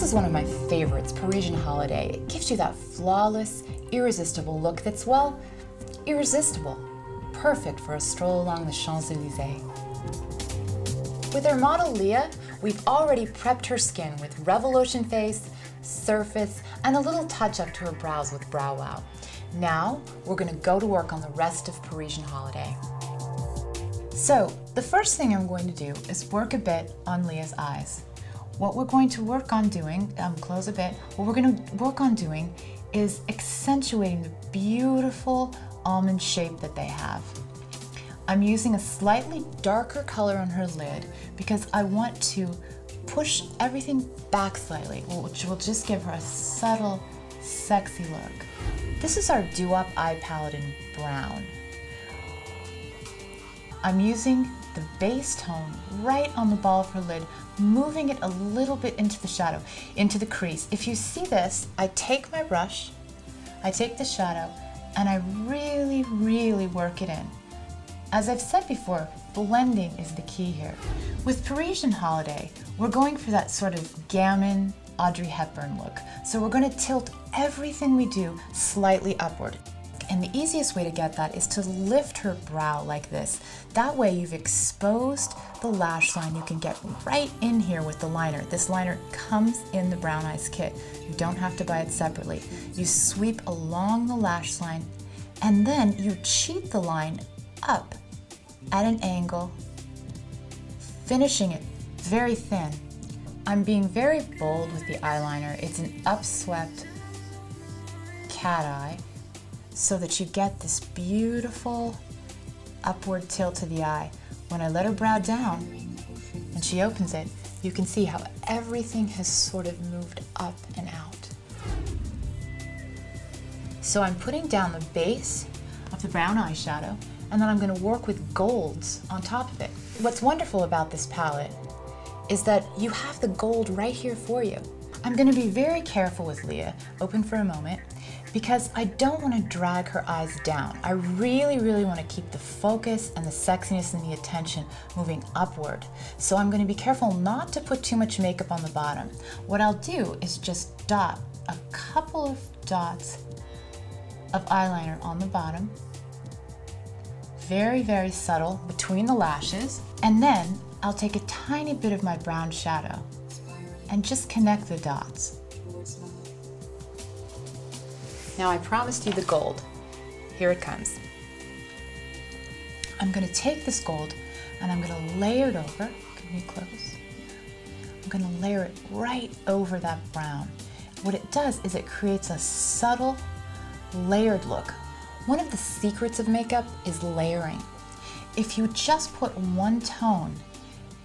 is one of my favorites, Parisian Holiday. It gives you that flawless, irresistible look that's, well, irresistible. Perfect for a stroll along the Champs-Élysées. With our model Leah, we've already prepped her skin with Revolution Face, Surface, and a little touch up to her brows with Brow Wow. Now, we're gonna go to work on the rest of Parisian Holiday. So, the first thing I'm going to do is work a bit on Leah's eyes. What we're going to work on doing, close a bit, what we're gonna work on doing is accentuating the beautiful almond shape that they have. I'm using a slightly darker color on her lid because I want to push everything back slightly, which will just give her a subtle, sexy look. This is our DuWop eye palette in brown. I'm using the base tone right on the ball of her lid, moving it a little bit into the shadow, into the crease. If you see this, I take my brush, I take the shadow, and I really, really work it in. As I've said before, blending is the key here. With Parisian Holiday, we're going for that sort of gammon Audrey Hepburn look. So we're going to tilt everything we do slightly upward. And the easiest way to get that is to lift her brow like this. That way you've exposed the lash line. You can get right in here with the liner. This liner comes in the Brown Eyes kit. You don't have to buy it separately. You sweep along the lash line and then you cheat the line up at an angle, finishing it very thin. I'm being very bold with the eyeliner. It's an upswept cat eye so that you get this beautiful upward tilt to the eye. When I let her brow down and she opens it, you can see how everything has sort of moved up and out. So I'm putting down the base of the brown eyeshadow, and then I'm going to work with golds on top of it. What's wonderful about this palette is that you have the gold right here for you. I'm going to be very careful with Leah, open for a moment, because I don't want to drag her eyes down. I really, really want to keep the focus and the sexiness and the attention moving upward. So I'm going to be careful not to put too much makeup on the bottom. What I'll do is just dot a couple of dots of eyeliner on the bottom, very, very subtle between the lashes, and then I'll take a tiny bit of my brown shadow and just connect the dots. Now I promised you the gold. Here it comes. I'm going to take this gold and I'm going to layer it over. Can we close? I'm going to layer it right over that brown. What it does is it creates a subtle, layered look. One of the secrets of makeup is layering. If you just put one tone,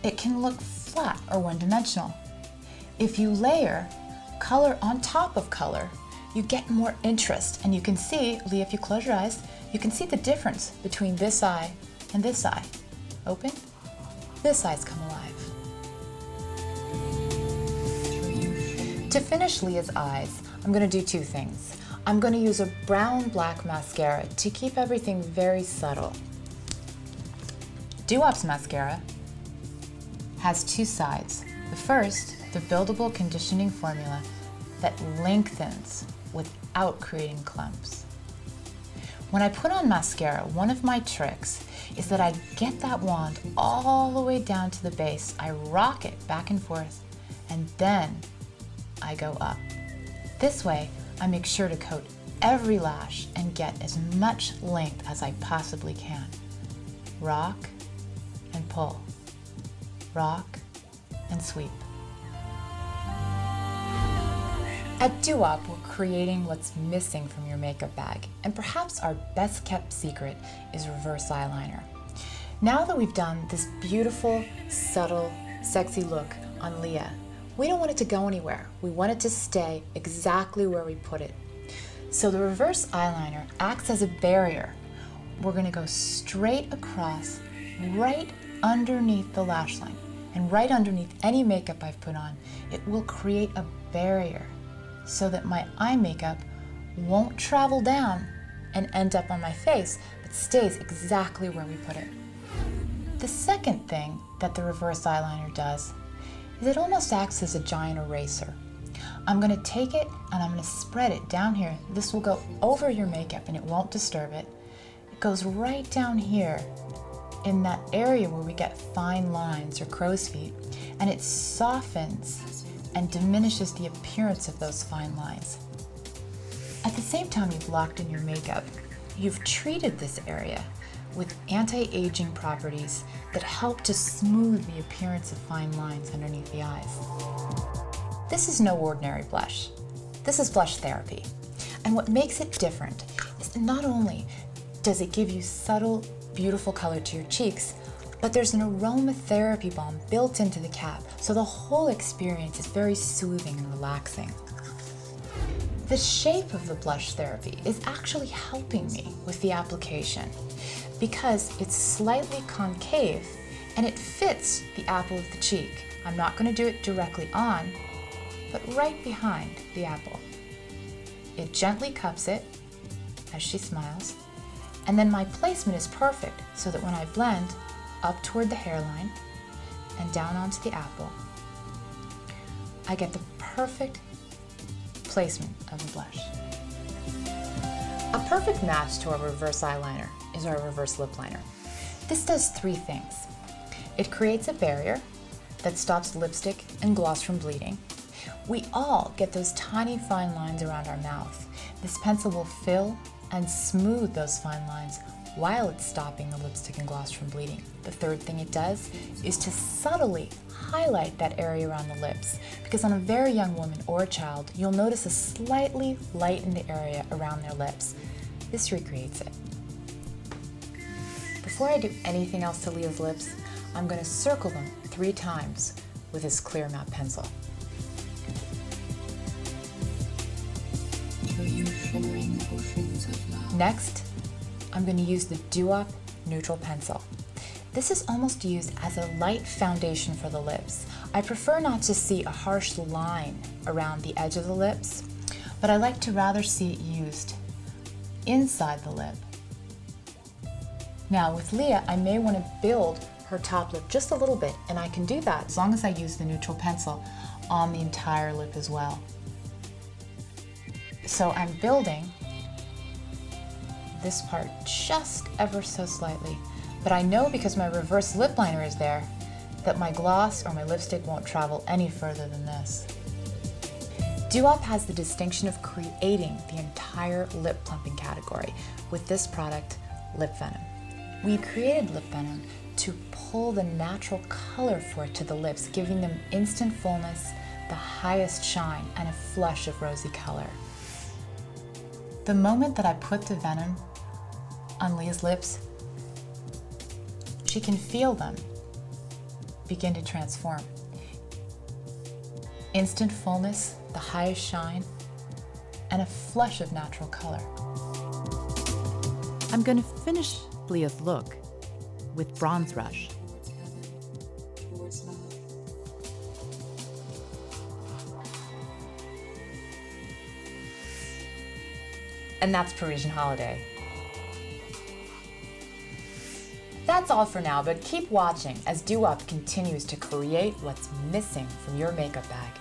it can look flat or one-dimensional. If you layer color on top of color, you get more interest. And you can see, Leah, if you close your eyes, you can see the difference between this eye and this eye. Open, this eye's come alive. To finish Leah's eyes, I'm going to do two things. I'm going to use a brown-black mascara to keep everything very subtle. DuWop's mascara has two sides. The first, the buildable conditioning formula that lengthens without creating clumps. When I put on mascara, one of my tricks is that I get that wand all the way down to the base. I rock it back and forth, and then I go up. This way, I make sure to coat every lash and get as much length as I possibly can. Rock and pull. Rock and sweep. At DuWop, we're creating what's missing from your makeup bag, and perhaps our best kept secret is reverse eyeliner. Now that we've done this beautiful, subtle, sexy look on Leah, we don't want it to go anywhere. We want it to stay exactly where we put it. So the reverse eyeliner acts as a barrier. We're going to go straight across, right underneath the lash line, and right underneath any makeup I've put on. It will create a barrier so that my eye makeup won't travel down and end up on my face, but stays exactly where we put it. The second thing that the reverse eyeliner does is it almost acts as a giant eraser. I'm gonna take it and I'm gonna spread it down here. This will go over your makeup and it won't disturb it. It goes right down here in that area where we get fine lines or crow's feet, and it softens and diminishes the appearance of those fine lines. At the same time you've locked in your makeup, you've treated this area with anti-aging properties that help to smooth the appearance of fine lines underneath the eyes. This is no ordinary blush. This is blush therapy. And what makes it different is not only does it give you subtle, beautiful color to your cheeks, but there's an aromatherapy balm built into the cap, so the whole experience is very soothing and relaxing. The shape of the blush therapy is actually helping me with the application because it's slightly concave and it fits the apple of the cheek. I'm not going to do it directly on, but right behind the apple. It gently cups it as she smiles, and then my placement is perfect so that when I blend up toward the hairline and down onto the apple, I get the perfect placement of the blush. A perfect match to our reverse eyeliner is our reverse lip liner. This does three things. It creates a barrier that stops lipstick and gloss from bleeding. We all get those tiny fine lines around our mouth. This pencil will fill and smooth those fine lines while it's stopping the lipstick and gloss from bleeding. The third thing it does is to subtly highlight that area around the lips, because on a very young woman or a child, you'll notice a slightly lightened area around their lips. This recreates it. Before I do anything else to Leah's lips, I'm going to circle them 3 times with this clear matte pencil. Next, I'm going to use the DuWop Neutral Pencil. This is almost used as a light foundation for the lips. I prefer not to see a harsh line around the edge of the lips, but I like to rather see it used inside the lip. Now with Leah, I may want to build her top lip just a little bit, and I can do that as long as I use the neutral pencil on the entire lip as well. So I'm building this part just ever so slightly, but I know because my reverse lip liner is there that my gloss or my lipstick won't travel any further than this. DuWop has the distinction of creating the entire lip plumping category with this product, Lip Venom. We created Lip Venom to pull the natural color for it to the lips, giving them instant fullness, the highest shine, and a flush of rosy color. The moment that I put the venom on Leah's lips, she can feel them begin to transform. Instant fullness, the highest shine, and a flush of natural color. I'm going to finish Leah's look with Bronze Rush. And that's Parisian Holiday. That's all for now, but keep watching as DuWop continues to create what's missing from your makeup bag.